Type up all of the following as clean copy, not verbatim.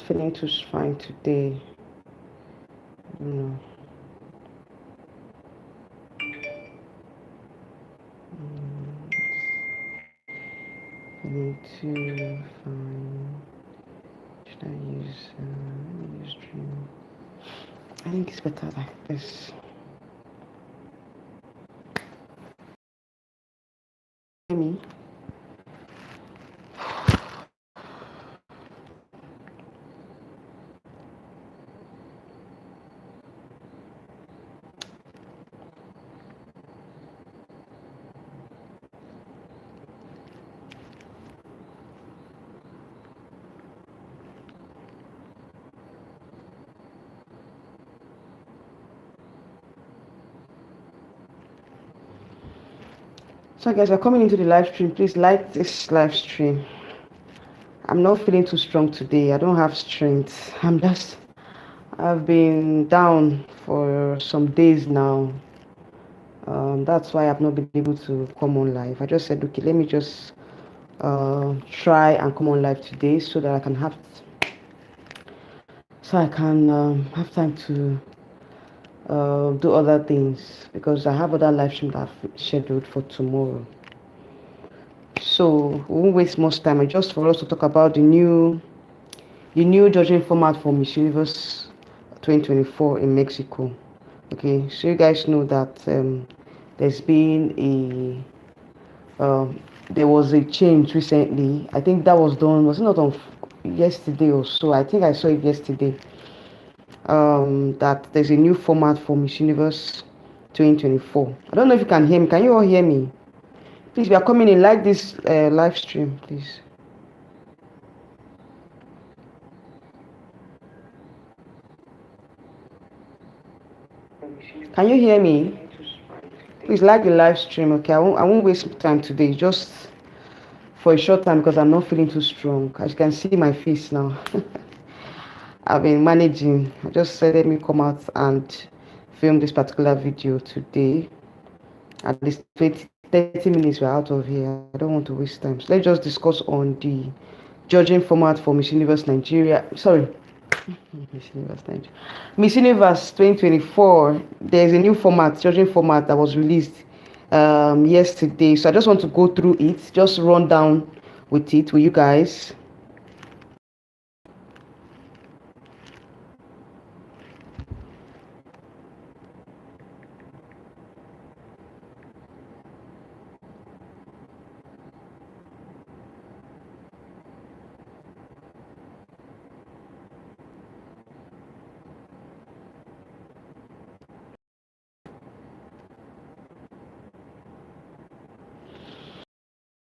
feeling too fine today. I don't know. Feeling too fine. Should I use dream? I think it's better like this. Hear me? So guys, you're coming into the live stream. Please like this live stream. I'm not feeling too strong today. I don't have strength. I've been down for some days now. That's why I've not been able to come on live. I just said, okay, let me just try and come on live today so that I can have have time to do other things, because I have other live streams that I've scheduled for tomorrow. So we won't waste much time. Just for us to talk about the new judging format for Miss Universe 2024 in Mexico. Okay, so you guys know that there's been there was a change recently. I think that was done, was it not on yesterday or so? I think I saw it yesterday. That there's a new format for Miss Universe 2024. I don't know if you can hear me. Can you all hear me? Please, we are coming in, like this live stream, please. Can you hear me? Please like the live stream, okay? I won't waste time today, just for a short time, because I'm not feeling too strong. As you can see my face now. I've been managing. I just said let me come out and film this particular video today. At least 30 minutes we're out of here. I don't want to waste time. So let's just discuss on the judging format for Miss Universe Nigeria. Sorry. Miss Universe 2024. There's a new format, judging format, that was released yesterday. So I just want to go through it, just run down with it with you guys.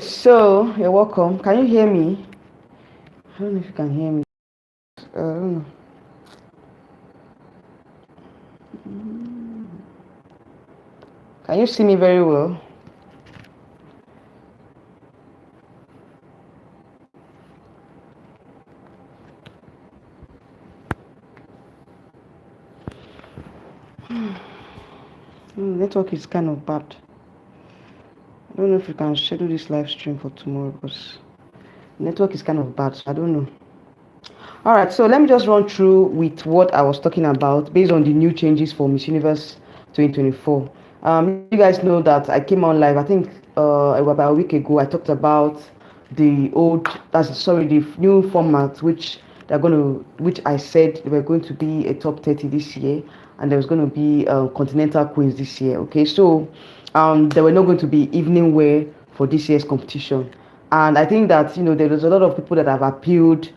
So you're welcome. Can you hear me? I don't know if you can hear me. I don't know. Can you see me very well? Network is kind of bad. I don't know if you can schedule this live stream for tomorrow, because network is kind of bad, so I don't know. All right, so let me just run through with what I was talking about based on the new changes for Miss Universe 2024. You guys know that I came on live, I think about a week ago. I talked about the new format, which I said they were going to be a top 30 this year, and there was going to be continental queens this year. Okay, so there were not going to be evening wear for this year's competition, and I think that there was a lot of people that have appealed,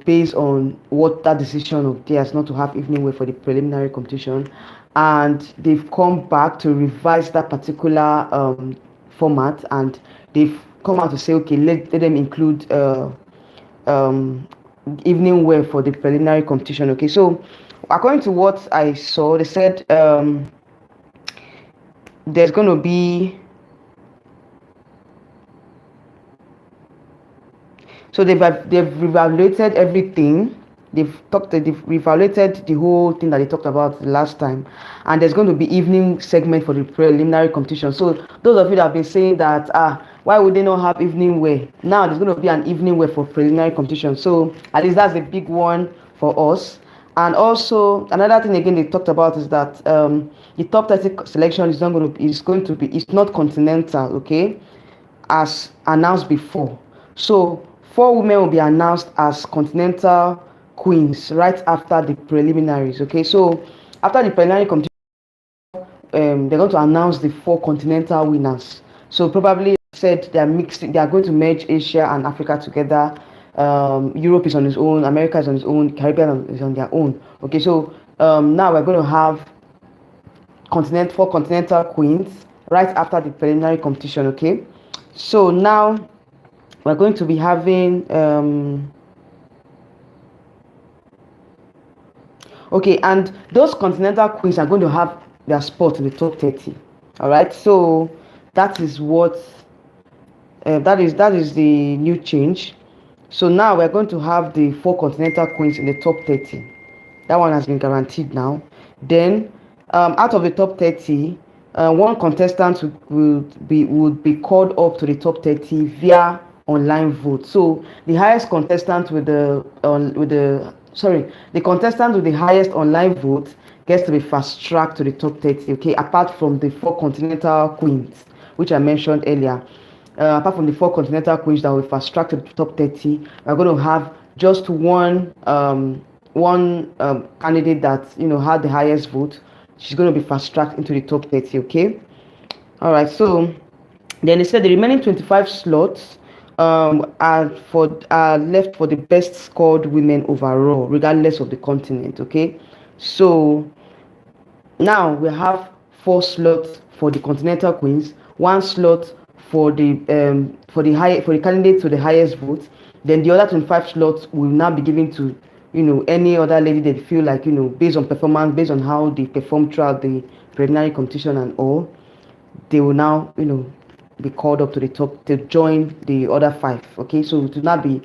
based on what that decision of theirs not to have evening wear for the preliminary competition, and they've come back to revise that particular format, and they've come out to say, okay, let them include evening wear for the preliminary competition. Okay, so according to what I saw, they said there's going to be, so they've reevaluated everything. They've reevaluated the whole thing that they talked about the last time, and there's going to be evening segment for the preliminary competition. So those of you that have been saying that Why would they not have evening wear? Now there's going to be an evening wear for preliminary competition. So at least that's a big one for us. And also another thing again they talked about is that the top 30 selection is not going to be, it's not continental, okay, as announced before. So 4 women will be announced as continental queens right after the preliminaries, okay. So after the preliminary competition, they're going to announce the 4 continental winners. So probably said they are going to merge Asia and Africa together. Europe is on its own, America is on its own, Caribbean is on their own. Okay, so now we're going to have 4 continental queens right after the preliminary competition. Okay, so now we're going to be having okay, and those continental queens are going to have their spot in the top 30. All right, so that is what that is the new change. So now we're going to have the 4 continental queens in the top 30. That one has been guaranteed now. Then out of the top 30, one contestant would be called up to the top 30 via online vote. So the highest contestant the contestant with the highest online vote gets to be fast tracked to the top 30. Okay, apart from the 4 continental queens which I mentioned earlier. Apart from the 4 continental queens that will fast track to the top 30, we're going to have just one candidate that had the highest vote. She's going to be fast tracked into the top 30. Okay, all right. So then they said the remaining 25 slots are left for the best scored women overall, regardless of the continent. Okay, so now we have 4 slots for the continental queens, 1 slot for the candidate to the highest vote. Then the other 25 slots will now be given to any other lady they feel like, based on performance, based on how they perform throughout the preliminary competition and all, they will now be called up to the top to join the other 5. Okay, so it will not be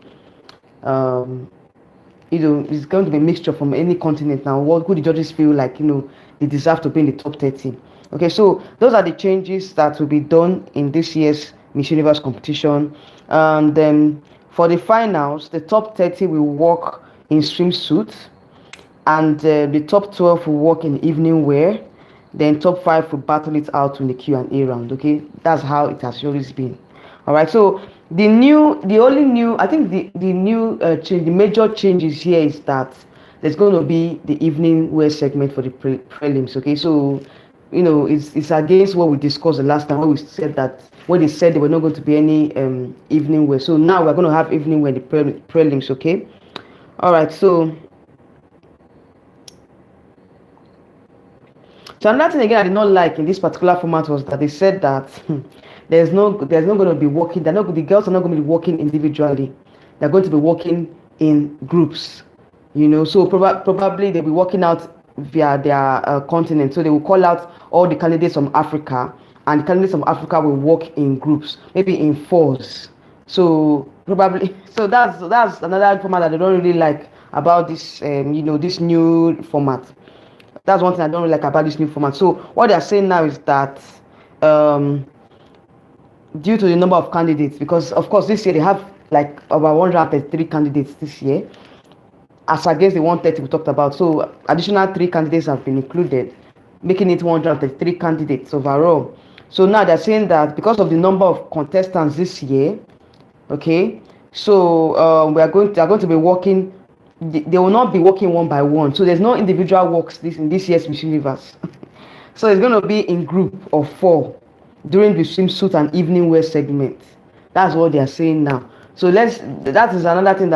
it's going to be a mixture from any continent now. Who the judges feel like they deserve to be in the top 30. Okay, so those are the changes that will be done in this year's Miss Universe competition. And then for the finals, the top 30 will walk in swimsuits, and the top 12 will walk in evening wear. Then top 5 will battle it out in the Q&A round. Okay, that's how it has always been. All right, so the major changes here is that there's going to be the evening wear segment for the prelims. Okay, so it's against what we discussed the last time, when they said there were not going to be any evening wear. So now we're going to have evening wear in the prelims. Okay, all right. So another thing again I did not like in this particular format was that they said that there's not going to be working. The girls are not going to be working individually. They're going to be working in groups. So probably they'll be working out via their continent. So they will call out all the candidates from Africa, and the candidates from Africa will work in groups, maybe in 4s. So probably, so that's another format that I don't really like about this this new format. That's one thing I don't really like about this new format. So what they are saying now is that due to the number of candidates, because of course this year they have like about 133 candidates this year, as against the 130 we talked about. So additional 3 candidates have been included, making it 133 candidates overall. So now they're saying that because of the number of contestants this year, okay, so they're going to be working. They will not be working one by one. So there's no individual works in this year's Miss Universe. So it's going to be in group of 4 during the swimsuit and evening wear segment. That's what they are saying now. So that is another thing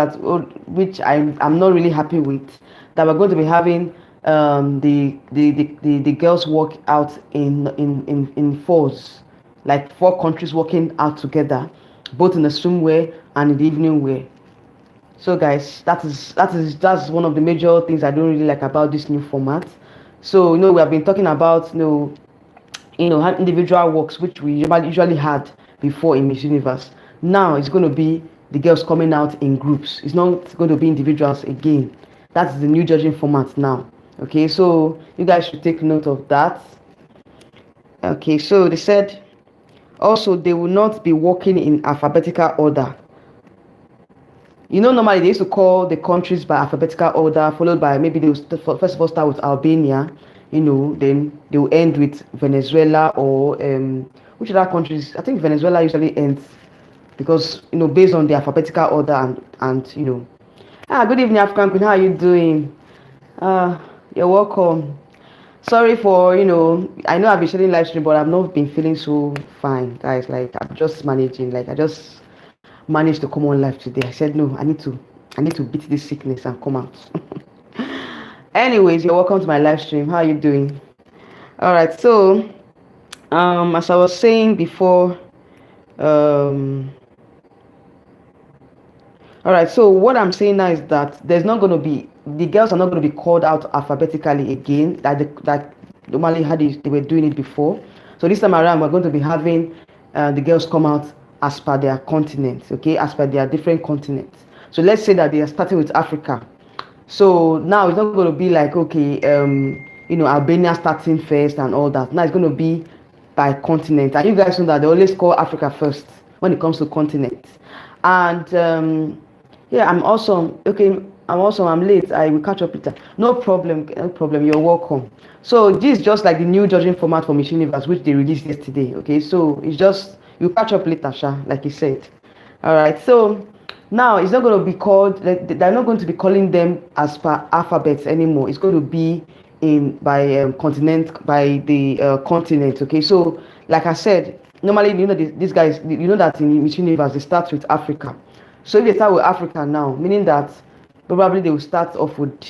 which I'm not really happy with, that we're going to be having the girls work out in 4s, like 4 countries working out together, both in the swimwear and in the evening wear. So guys, that's one of the major things I don't really like about this new format. So we have been talking about individual works, which we usually had before in Miss Universe. Now it's going to be the girls coming out in groups. It's not going to be individuals again. That's the new judging format now. Okay, so you guys should take note of that. Okay, so they said Also, they will not be walking in alphabetical order. Normally they used to call the countries by alphabetical order, followed by maybe they will first of all start with Albania, then they will end with Venezuela or which other countries? I think Venezuela usually ends because based on the alphabetical order and. Good evening, African Queen. How are you doing? You're welcome. Sorry for I know I've been sharing live stream, but I've not been feeling so fine, guys. Like I'm just managing. Like I just managed to come on live today. I said no, I need to beat this sickness and come out. Anyways, you're welcome to my live stream. How are you doing? All right. So, as I was saying before, all right. So what I'm saying now is that there's not going to be the girls are not going to be called out alphabetically again. That normally how they were doing it before. So this time around, we're going to be having the girls come out as per their continent, okay, as per their different continents. So let's say that they are starting with Africa. So now it's not going to be like, okay, Albania starting first and all that. Now it's going to be by continent. And you guys know that they always call Africa first when it comes to continent. And yeah, I'm awesome. Okay, I'm awesome. I'm late. I will catch up later. No problem. No problem. You're welcome. So this is just like the new judging format for Miss Universe, which they released yesterday. Okay, so it's just you catch up later, Sha, like you said. All right. So now it's not going to be called. They're not going to be calling them as per alphabets anymore. It's going to be by continent, by the continent. Okay. So like I said, normally these guys, that in Miss Universe they start with Africa. So if they start with Africa now, meaning that probably they will start off with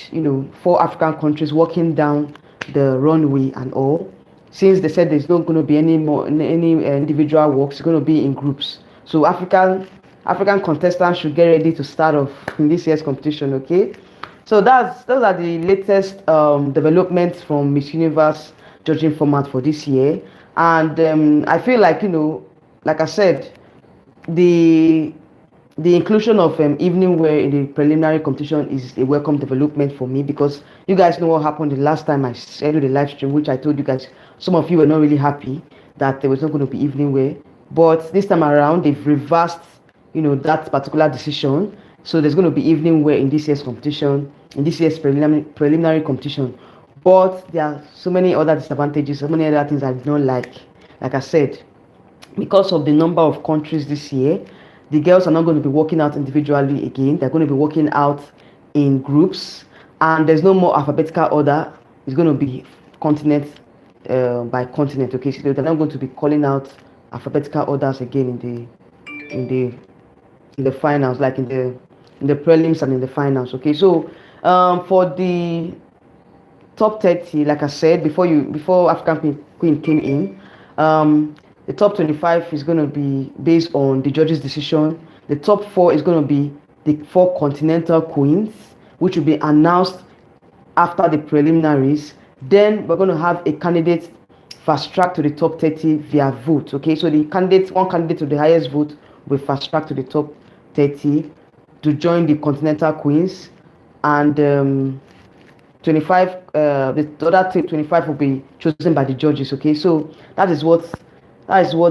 4 African countries walking down the runway and all. Since they said there's not going to be any individual walks, it's going to be in groups. So African contestants should get ready to start off in this year's competition. Okay, so those are the latest developments from Miss Universe judging format for this year, and I feel like like I said, the inclusion of evening wear in the preliminary competition is a welcome development for me, because you guys know what happened the last time I scheduled the live stream, which I told you guys some of you were not really happy that there was not going to be evening wear. But this time around they've reversed that particular decision. So there's going to be evening wear in this year's competition, in this year's preliminary competition. But there are so many other disadvantages, so many other things I don't like I said, because of the number of countries this year. The girls are not going to be working out individually again. They're going to be working out in groups, and there's no more alphabetical order. It's going to be continent by continent. Okay, so they're not going to be calling out alphabetical orders again in the finals, like in the prelims and in the finals. Okay, so for the top 30, like I said before African Queen came in, the top 25 is going to be based on the judges' decision. The top 4 is going to be the 4 continental queens, which will be announced after the preliminaries. Then we're going to have a candidate fast track to the top 30 via vote. Okay, so one candidate with the highest vote will fast track to the top 30 to join the continental queens, and 25 the other 25 will be chosen by the judges. Okay, so that is what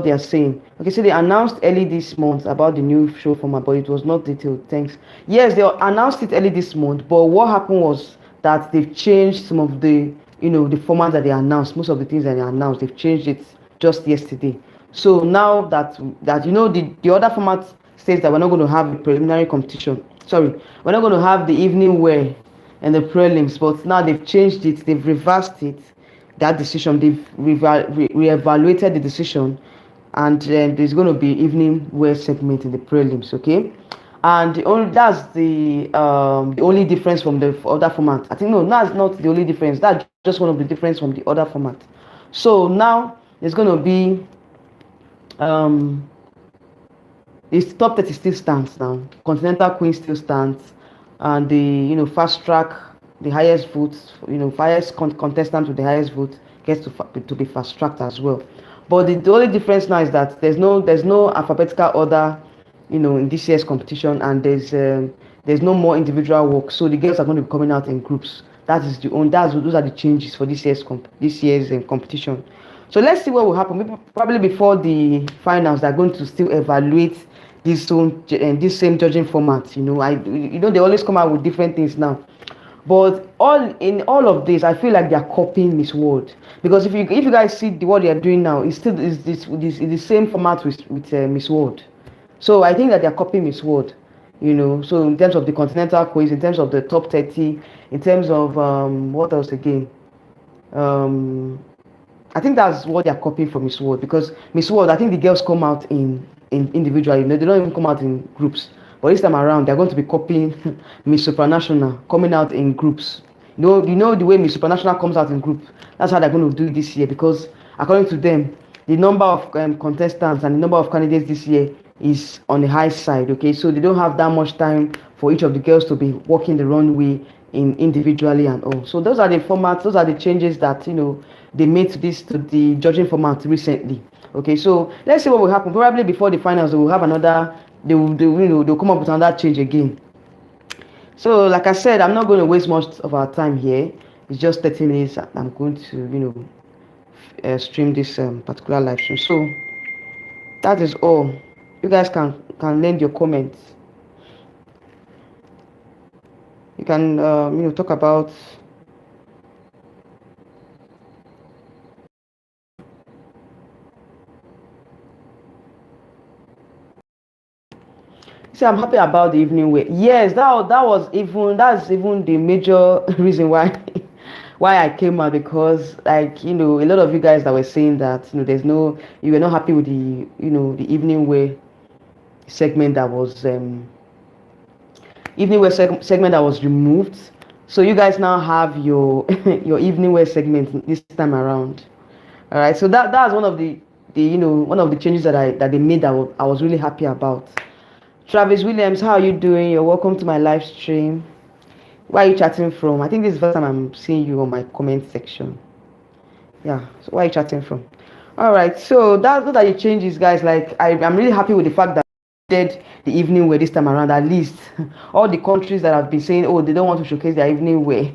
they are saying. Okay, so they announced early this month about the new show format, but it was not detailed. Thanks. Yes, they announced it early this month, but what happened was that they've changed some of the the format that they announced. Most of the things that they announced, they've changed it just yesterday. So now that the other format states that we're not going to have a preliminary competition. Sorry, we're not going to have the evening wear and the prelims, but now they've changed it. They've reversed it. That decision, they've re-evaluated the decision, and there's going to be evening wear segment in the prelims. Okay, and that's the only difference from the other format. I think no, that's not the only difference. That's just one of the difference from the other format. So now there's going to be this top 30 still stands now. Continental Queen still stands, and the fast track, the highest votes, highest contestant with the highest vote gets to be fast tracked as well. But the only difference now is that there's no alphabetical order, in this year's competition, and there's no more individual work. So the girls are going to be coming out in groups. Those are the changes for this year's competition. So let's see what will happen. Maybe probably before the finals, they're going to still evaluate this same judging format. They always come out with different things now. But all of this, I feel like they are copying Miss World, because if you guys see what they are doing now, it's still is this the same format with Miss World. So I think that they are copying Miss World. So in terms of the continental quiz, in terms of the top 30, in terms of what else again, um I think that's what they're copying from Miss World, because Miss World, I think the girls come out in individually. They don't even come out in groups. But this time around, they're going to be copying Miss Supranational, coming out in groups. You know the way Miss Supranational comes out in group. That's how they're going to do it this year, because according to them, the number of contestants and the number of candidates this year is on the high side. Okay, so they don't have that much time for each of the girls to be walking the runway individually and all. So those are the formats, those are the changes that they made to the judging format recently. Okay, so let's see what will happen. Probably before the finals, they will have another. They'll come up with another change again. So like I said, I'm not going to waste much of our time here. It's just 30 minutes. I'm going to stream this particular live stream. So that is all. You guys can lend your comments. You can talk about. See, I'm happy about the evening wear. Yes, that's even the major reason why why I came out, because a lot of you guys that were saying that you were not happy with the evening wear segment that was segment that was removed. So you guys now have your your evening wear segment this time around. All right, so that's one of the changes that they made that I was really happy about. Travis Williams, how are you doing? You're welcome to my live stream. Where are you chatting from? I think this is the first time I'm seeing you on my comment section. Yeah, so where are you chatting from? All right, so those are the changes, guys. Like I'm really happy with the fact that did the evening wear this time around. At least all the countries that have been saying, oh, they don't want to showcase their evening wear,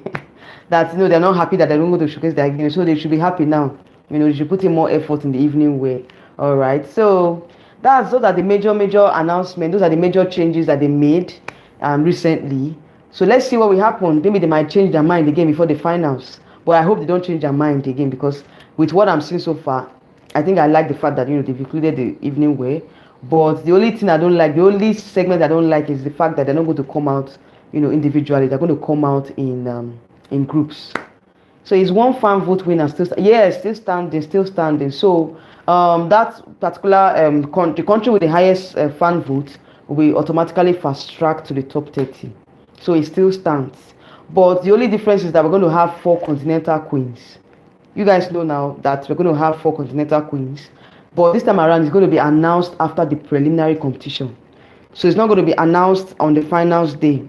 that they're not happy that they don't go to showcase their evening, so they should be happy now. They should put in more effort in the evening wear. All right, so those are the major announcements. Those are the major changes that they made recently. So let's see what will happen. Maybe they might change their mind again before the finals, but I hope they don't change their mind again, because with what I'm seeing so far, I think I like the fact that they've included the evening wear. But the only thing I don't like, the only segment I don't like, is the fact that they're not going to come out individually. They're going to come out in groups. So is one fan vote winner still? Yes, still standing. So that particular the country with the highest fan vote will be automatically fast tracked to the top 30. So it still stands. But the only difference is that we're going to have 4 continental queens. You guys know now that we're going to have 4 continental queens. But this time around, it's going to be announced after the preliminary competition. So it's not going to be announced on the finals day.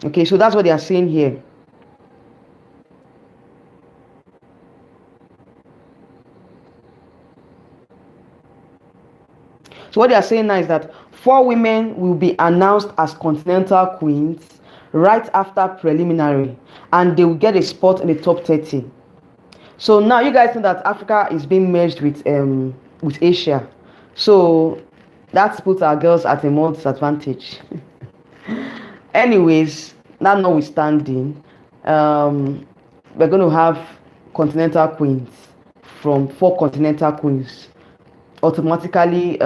Okay, so that's what they are saying here. So what they are saying now is that 4 women will be announced as continental queens right after preliminary, and they will get a spot in the top 30. So now you guys know that Africa is being merged with Asia. So that puts our girls at a more disadvantage. Anyways, that notwithstanding, we're going to have continental queens from 4 continental queens automatically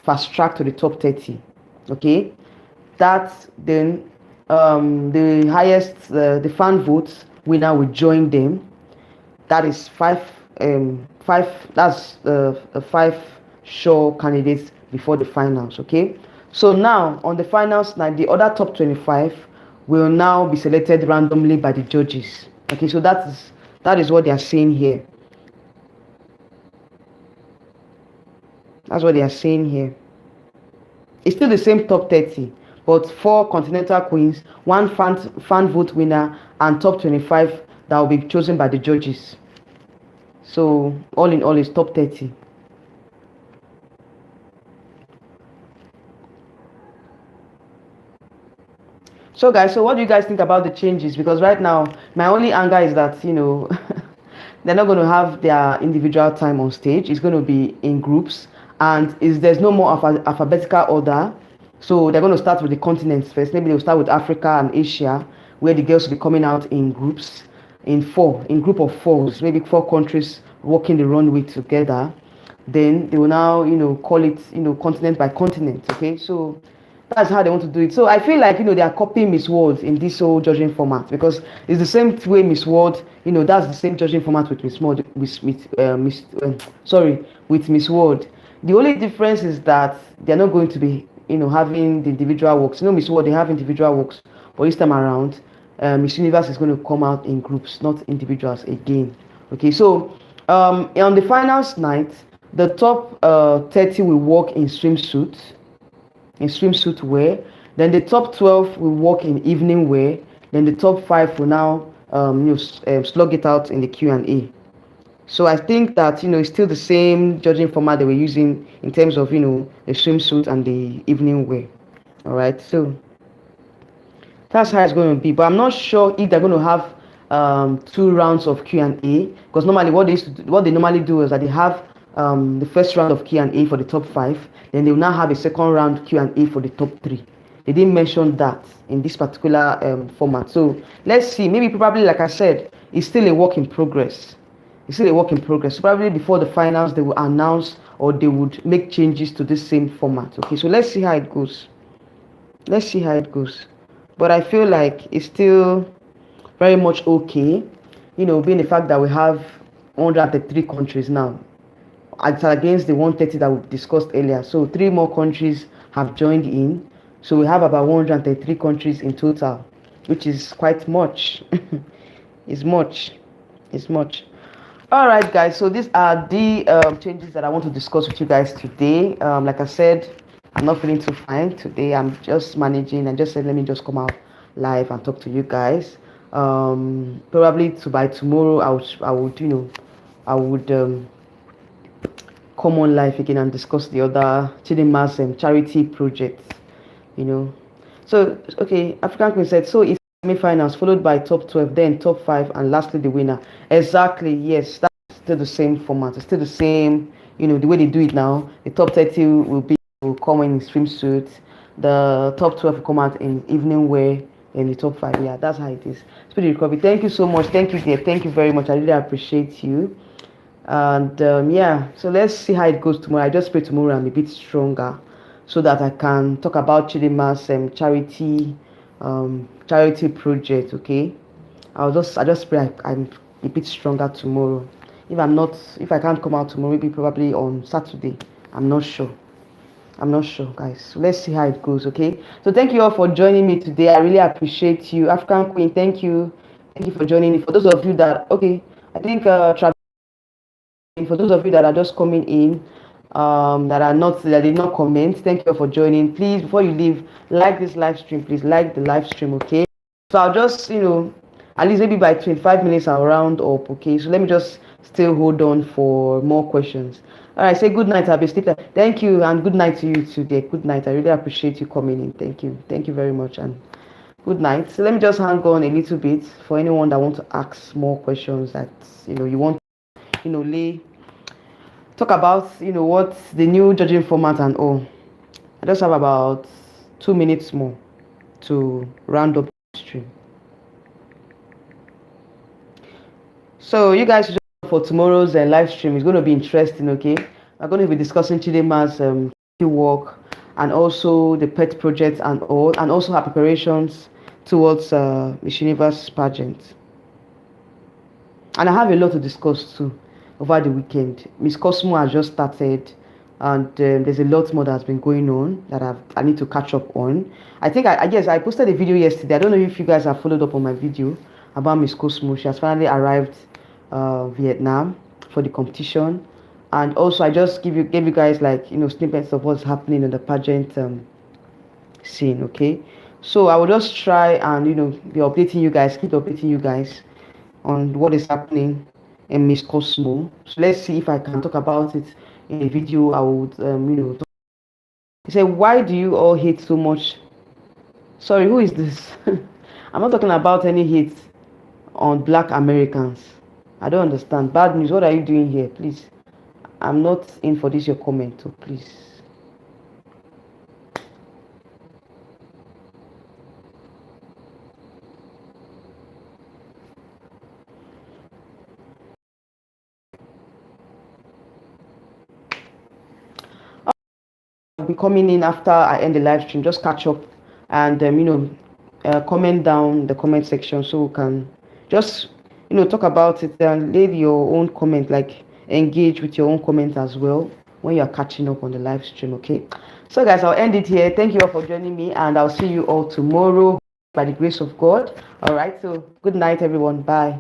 fast track to the top 30. Okay, that then the highest the fan votes winner will join them. That is 5 that's 5 sure candidates before the finals. Okay, so now on the finals night, the other top 25 will now be selected randomly by the judges. Okay, so that is what they are saying here. That's what they are saying here. It's still the same top 30, but 4 continental queens, 1 fan vote winner, and top 25 that will be chosen by the judges. So all in all, it's top 30. So guys, so what do you guys think about the changes? Because right now, my only anger is that they're not going to have their individual time on stage. It's going to be in groups, and there's no more alphabetical order. So they're going to start with the continents first. Maybe they'll start with Africa and Asia, where the girls will be coming out in groups, in group of fours, maybe 4 countries walking the runway together. Then they will now, call it, continent by continent. Okay, so that's how they want to do it. So I feel like, they are copying Miss World in this whole judging format, because it's the same way Miss World, that's the same judging format with Miss World, with Miss World. The only difference is that they're not going to be, having the individual works. Miss World, they have individual works, but this time around, Miss Universe is going to come out in groups, not individuals again. Okay, so on the finals night, the top 30 will walk in swimsuit wear. Then the top 12 will walk in evening wear. Then the top 5 will now slug it out in the Q&A. So I think that it's still the same judging format they were using in terms of the swimsuit and the evening wear. All right, so that's how it's going to be. But I'm not sure if they're going to have 2 rounds of Q&A, because normally what they normally do is that they have the first round of Q&A for the top 5, then they will now have a second round Q&A for the top 3. They didn't mention that in this particular format. So let's see. Maybe probably, like I said, it's still a work in progress. So probably before the finals, they will announce or they would make changes to this same format. Okay, so let's see how it goes. But I feel like it's still very much okay, being the fact that we have 133 countries now. It's against the 130 that we discussed earlier. So 3 more countries have joined in. So we have about 133 countries in total, which is quite much. It's much. All right, guys. So these are the changes that I want to discuss with you guys today. Like I said, I'm not feeling too fine today. I'm just managing and just said, let me just come out live and talk to you guys. Probably by tomorrow, I would come on live again and discuss the other Chidinma's charity project. So okay, African Queen said, so it's semi-finals followed by top 12, then top 5, and lastly the winner. Exactly, yes, that's still the same format. It's still the same, the way they do it now. The top 30 will come in swimsuit, the top 12 will come out in evening wear, and the top 5, yeah, that's how it is. Speedy recovery, thank you so much. Thank you, dear. Thank you very much. I really appreciate you. And yeah, so let's see how it goes tomorrow. I just pray tomorrow I'm a bit stronger, so that I can talk about Chidinma's charity project. Okay, I just pray I'm a bit stronger tomorrow. If I can't come out tomorrow, maybe probably on Saturday. I'm not sure, guys. So let's see how it goes. Okay, so thank you all for joining me today. I really appreciate you. African Queen, thank you for joining me. For those of you that, okay, I think for those of you that are just coming in, that did not comment, thank you for joining. Please, before you leave, like this live stream. Please like the live stream. Okay, so I'll just at least maybe by 25 minutes I'll round up. Okay, so let me just still hold on for more questions. All right, say good night. I'll be sleeping. Thank you, and good night to you today. Good night. I really appreciate you coming in. Thank you very much, and good night. So let me just hang on a little bit for anyone that wants to ask more questions that you want talk about what the new judging format and all. I just have about 2 minutes more to round up the stream. So you guys, for tomorrow's live stream, is going to be interesting. Okay, we're going to be discussing Chidinma's work, and also the pet project and all, and also her preparations towards Miss Universe pageant. And I have a lot to discuss too over the weekend. Miss Cosmo has just started, and there's a lot more that's been going on that I need to catch up on. I think I guess I posted a video yesterday. I don't know if you guys have followed up on my video about Miss Cosmo. She has finally arrived Vietnam for the competition, and also I just gave you guys like snippets of what's happening in the pageant scene. Okay, so I will just try and keep updating you guys on what is happening in Miss Cosmo. So let's see if I can talk about it in a video. I would he said, why do you all hate so much? Sorry, who is this? I'm not talking about any hate on Black Americans. I don't understand. Bad news. What are you doing here? Please. I'm not in for this your comment, so please. I'll be coming in after I end the live stream. Just catch up and comment down the comment section so we can just talk about it and leave your own comment, like engage with your own comment as well when you're catching up on the live stream. Okay, so guys, I'll end it here. Thank you all for joining me, and I'll see you all tomorrow by the grace of God. All right, so good night everyone. Bye.